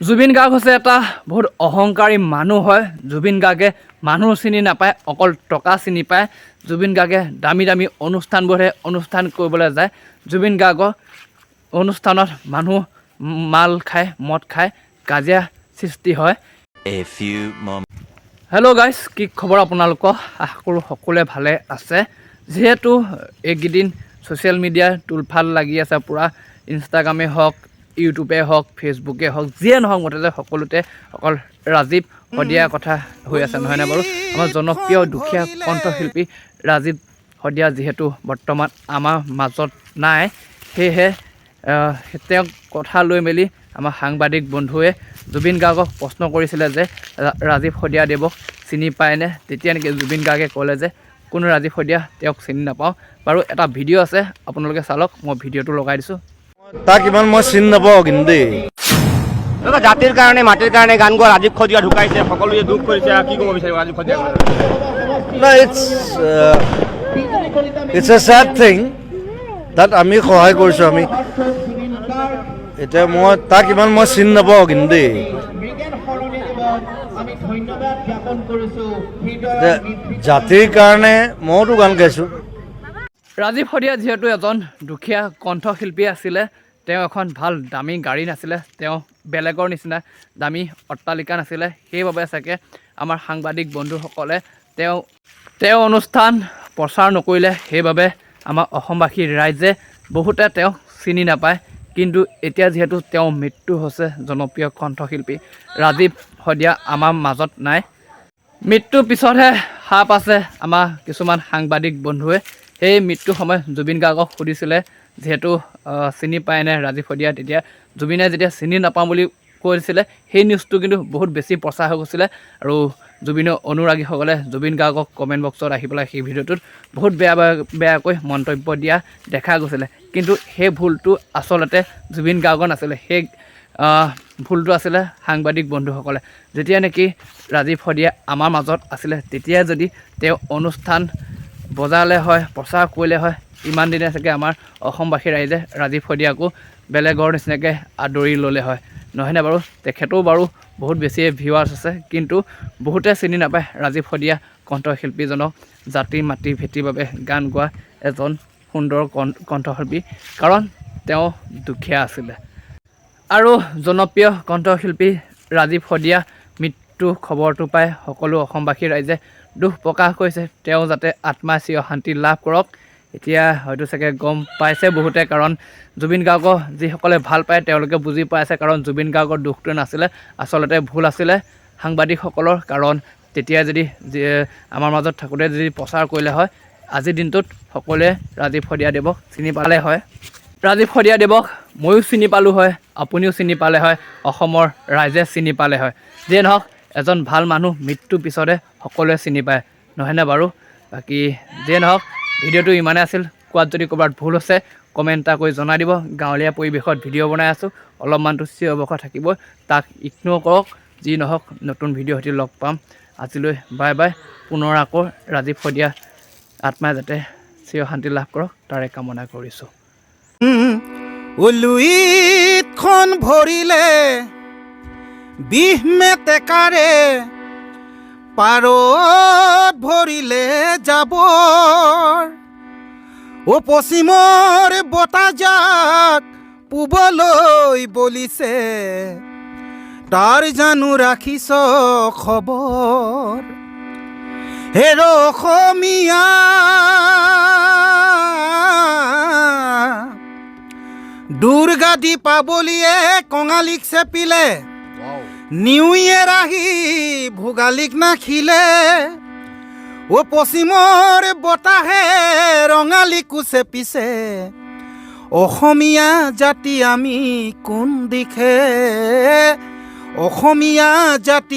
জুবিন গাৰ্গ হৈছে এটা বহুত অহংকাৰী মানুহ হয়। জুবিন গাৰ্গে মানুহ চিনি নাপায়, অকল টকা চিনি পায়। জুবিন গাৰ্গে দামী দামী অনুষ্ঠানবোৰহে অনুষ্ঠান কৰিবলৈ যায়। জুবিন গাৰ্গৰ অনুষ্ঠানত মানুহ মাল খায়, মদ খায়, কাজিয়া সৃষ্টি হয়। হেল্ল' গাইজ, কি খবৰ আপোনালোকৰ? আশা কৰোঁ সকলোৱে ভালে আছে। যিহেতু এইকেইদিন ছ'চিয়েল মিডিয়াৰ তুলফাল লাগি আছে পূৰা, ইনষ্টাগ্ৰামেই হওক, ইউটিউবে হওক, ফেচবুকে হওক, যিয়ে নহওক মুঠতে সকলোতে অকল ৰাজীৱ শদিয়াৰ কথা হৈ আছে, নহয়নে বাৰু? আমাৰ জনপ্ৰিয় দুখীয়া কণ্ঠশিল্পী ৰাজীৱ শদিয়া যিহেতু বৰ্তমান আমাৰ মাজত নাই, সেয়েহে তেওঁক কথা লৈ মেলি আমাৰ সাংবাদিক বন্ধুৱে জুবিন গাৰ্গক প্ৰশ্ন কৰিছিলে যে ৰাজীৱ শদিয়াদেৱক চিনি পায়নে? তেতিয়া নেকি জুবিন গাৰ্গে ক'লে যে কোনো ৰাজীৱ শদিয়া তেওঁক চিনি নাপাওঁ। বাৰু এটা ভিডিঅ' আছে, আপোনালোকে চালক, মই ভিডিঅ'টো লগাই দিছোঁ। তাক ইমান মই চিনি নাপাওঁ কিন্তু দেই। জাতিৰ কাৰণে মাটিৰ কাৰণে গান গোৱা ৰাজীৱ শদিয়া ঢুকাইছে, সকলোৱে দুখ কৰিছে। কি ক'ব বিচাৰিব Rajiv Sadiya? It's a sad thing. তাত আমি সহায় কৰিছোঁ। আমি এতিয়া তাক ইমান মই চিনি নাপাওঁ কিন্তু দেই। জাতিৰ কাৰণে মইতো গান গাইছোঁ। ৰাজীৱ শদিয়া যিহেতু এজন দুখীয়া কণ্ঠশিল্পী আছিলে, তেওঁ এখন ভাল দামী গাড়ী নাছিলে, তেওঁ বেলেগৰ নিচিনা দামী অট্টালিকা নাছিলে। সেইবাবে চাগে আমাৰ সাংবাদিক বন্ধুসকলে তেওঁ অনুষ্ঠান প্ৰচাৰ নকৰিলে। সেইবাবে আমাৰ অসমবাসীৰ ৰাইজে বহুতে তেওঁক চিনি নাপায়। কিন্তু এতিয়া যিহেতু তেওঁৰ মৃত্যু হৈছে, জনপ্ৰিয় কণ্ঠশিল্পী ৰাজীৱ শদিয়া আমাৰ মাজত নাই। মৃত্যুৰ পিছতহে সাপ আছে আমাৰ কিছুমান সাংবাদিক বন্ধুৱে। সেই মৃত্যুৰ সময়ত জুবিন গাৰ্গক সুধিছিলে যিহেতু চিনি পায়নে ৰাজীৱ শদিয়া, তেতিয়া জুবিনে যেতিয়া চিনি নাপাওঁ বুলি কৈছিলে, সেই নিউজটো কিন্তু বহুত বেছি প্ৰচাৰ হৈ গৈছিলে। আৰু জুবিনৰ অনুৰাগীসকলে জুবিন গাৰ্গক কমেণ্ট বক্সত আহি পেলাই সেই ভিডিঅ'টোত বহুত বেয়াকৈ মন্তব্য দিয়া দেখা গৈছিলে। কিন্তু সেই ভুলটো আচলতে জুবিন গাৰ্গৰ নাছিলে, সেই ভুলটো আছিলে সাংবাদিক বন্ধুসকলে। যেতিয়া নেকি ৰাজীৱ শদিয়া আমাৰ মাজত আছিলে, তেতিয়াই যদি তেওঁ অনুষ্ঠান বজালে হয়, প্ৰচাৰ কৰিলে হয়, ইমান দিনে চাগে আমাৰ অসমবাসী ৰাইজে ৰাজীৱ শদিয়াকো বেলেগৰ নিচিনাকৈ আদৰি ল'লে হয়, নহয়নে বাৰু? তেখেতেও বাৰু বহুত বেছিয়ে ভিউৱাৰ্ছ আছে, কিন্তু বহুতে চিনি নাপায় ৰাজীৱ শদিয়া কণ্ঠশিল্পীজনক। জাতি মাটি ভেটিৰ বাবে গান গোৱা এজন সুন্দৰ কণ্ঠশিল্পী, কাৰণ তেওঁ দুখীয়া আছিলে। আৰু জনপ্ৰিয় কণ্ঠশিল্পী ৰাজীৱ শদিয়া মৃত্যু খবৰটো পাই সকলো অসমবাসী ৰাইজে দুখ প্ৰকাশ কৰিছে। তেওঁ যাতে আত্মাই চিৰ শান্তি লাভ কৰক। এতিয়া হয়তো চাগে গম পাইছে বহুতে, কাৰণ জুবিন গাৰ্গক যিসকলে ভাল পায় তেওঁলোকে বুজি পাইছে, কাৰণ জুবিন গাৰ্গৰ দুখটো নাছিলে, আচলতে ভুল আছিলে সাংবাদিকসকলৰ। কাৰণ তেতিয়া যদি আমাৰ মাজত থাকোঁতে যদি প্ৰচাৰ কৰিলে হয়, আজিৰ দিনটোত সকলোৱে ৰাজীৱ শদিয়াদেৱক চিনি পালে হয়। ৰাজীৱ শদিয়াদেৱক ময়ো চিনি পালোঁ হয়, আপুনিও চিনি পালে হয়, অসমৰ ৰাইজে চিনি পালে হয়। যিয়ে নহওক, এজন ভাল মানুহ মৃত্যুৰ পিছতে সকলোৱে চিনি পায়, নহয়নে বাৰু? বাকী যিয়ে নহওক, ভিডিঅ'টো ইমানেই আছিল। কোৱাত যদি ক'ৰবাত ভুল হৈছে কমেণ্ট এটা কৰি জনাই দিব। গাঁৱলীয়া পৰিৱেশত ভিডিঅ' বনাই আছোঁ, অলপমানটো চিঞৰ বাখৰ থাকিবই, তাক ইগন'ৰ কৰক। যি নহওক, নতুন ভিডিঅ' সৈতে লগ পাম। আজিলৈ বাই বাই। পুনৰ আকৌ ৰাজীৱ শদিয়া আত্মাই যাতে চিৰ শান্তি লাভ কৰক, তাৰে কামনা কৰিছোঁ। লুইতখন ভৰিলে বিহ মেটেকাৰে, পাৰত ভৰিলে জাবৰ। পশ্চিমৰ বতাহজাক পূবলৈ বলিছে, তাৰ জানো ৰাখিছ খবৰ? হেৰ অসমীয়া দুৰ্গাদি পাবলিয়ে কঙালীক চেপিলে, নিউ ইয়েৰ আহি ভোগালীক নাখিলে। পশ্চিমৰ বতাহে ৰঙালীকো চেপিছে, অসমীয়া জাতি আমি কোন দিশে? অসমীয়া জাতি